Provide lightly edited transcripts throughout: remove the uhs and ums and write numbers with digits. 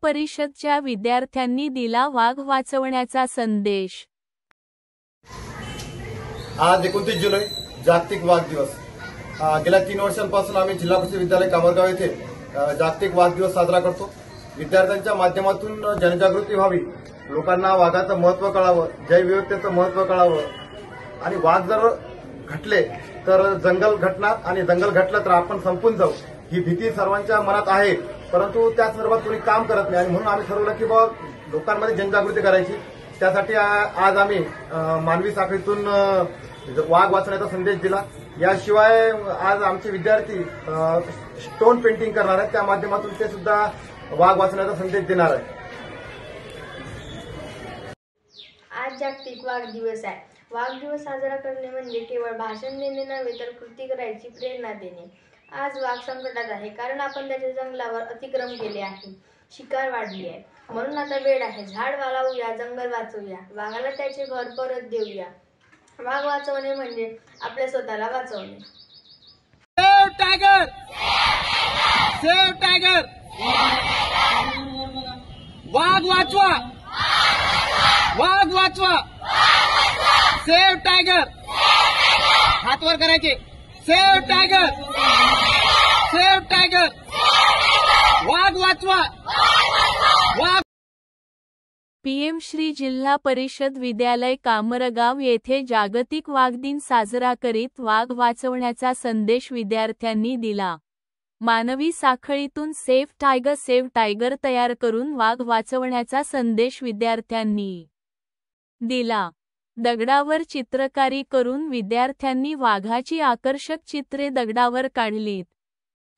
परिषदच्या विद्यार्थ्यांनी दिला वाघ वाचवण्याचा संदेश। आज 29 जुलै जागतिक वाघ दिवस। गेल्या 3 वर्षांपासून आम्ही जिल्हा परिषद विद्यालय कामरगाव येथे जागतिक वाघ दिवस साजरा करतो। विद्यार्थ्यांच्या माध्यमातून जनजागृती व्हावी, लोकांना वाघाचं महत्त्व कळावं, जैवविविधतेचं महत्त्व कळावं आणि वाघ जर घटले तर जंगल घटणार आणि जंगल घटलं तर आपण संपून जाऊ ही भीती सर्वांच्या मनात आहे, परंतु त्या संदर्भात कोणी काम करत नाही आणि म्हणून आम्ही ठरवलं की बाबा लोकांमध्ये जनजागृती करायची। त्यासाठी आज आम्ही मानवी साखळीतून वाघ वाचवण्याचा संदेश दिला। याशिवाय आज आमचे विद्यार्थी स्टोन पेंटिंग करणार आहेत, त्या माध्यमातून ते सुद्धा वाघ वाचवण्याचा संदेश देणार आहेत। आज जागतिक वाघ दिवस आहे। वाघ दिवस साजरा करणे म्हणजे केवळ भाषण देणे नव्हे तर कृती करायची प्रेरणा देणे। आज वाघ संकटात आहे कारण आपण त्याच्या जंगलावर अतिक्रम केले आहे, शिकार वाढली आहे, म्हणून आता वेळ आहे झाड वाचवूया, जंगल वाचवूया, वाघाला त्याचे घर परत देऊया। वाघ वाचवणे म्हणजे आपल्या स्वतःला वाचवणे। सेव्ह टायगर, सेव्ह टायगर, वाघ वाचवा, वाघ वाचवा, सेव्ह टायगर, हात वर करायचे, सेव्ह टायगर, सेव्ह टायगर, वाघ वाचवा, वाघ। पीएम श्री जिल्हा परिषद विद्यालय कामरगाव येथे जागतिक वाघ दिन साजरा करीत वाघ वाचवण्याचा संदेश विद्यार्थ्यांनी दिला। मानवी साखळीतून सेव्ह टायगर तयार करून वाघ वाचवण्याचा संदेश विद्यार्थ्यांनी दिला। दगडावर चित्रकारी करून विद्यार्थ्यांनी वाघाची आकर्षक चित्रे दगडावर काढलीत।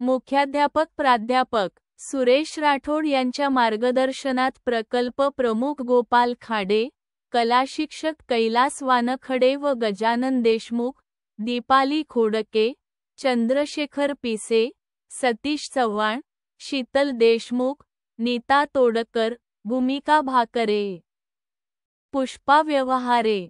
मुख्याध्यापक प्राध्यापक सुरेश राठोड यांच्या मार्गदर्शनात प्रकल्प प्रमुख गोपाल खाडे, कला शिक्षक कैलास वानखडे व गजानन देशमुख, दीपाली खोडके, चंद्रशेखर पिसे, सतीश चव्हाण, शीतल देशमुख, नीता तोडकर, भूमिका भाकरे, पुष्पा व्यवहारे,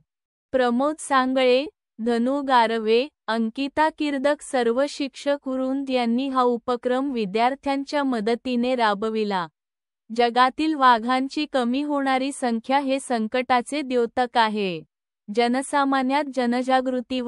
प्रमोद सांगळे, धनु गारवे, अंकिता किर्दक सर्व शिक्षक वृंद यांनी हा उपक्रम विद्यार्थ्यांच्या मदतीने राबविला। जगातील वाघांची कमी होणारी संख्या हे संकटाचे द्योतक आहे। जनसामान्यात जनजागृती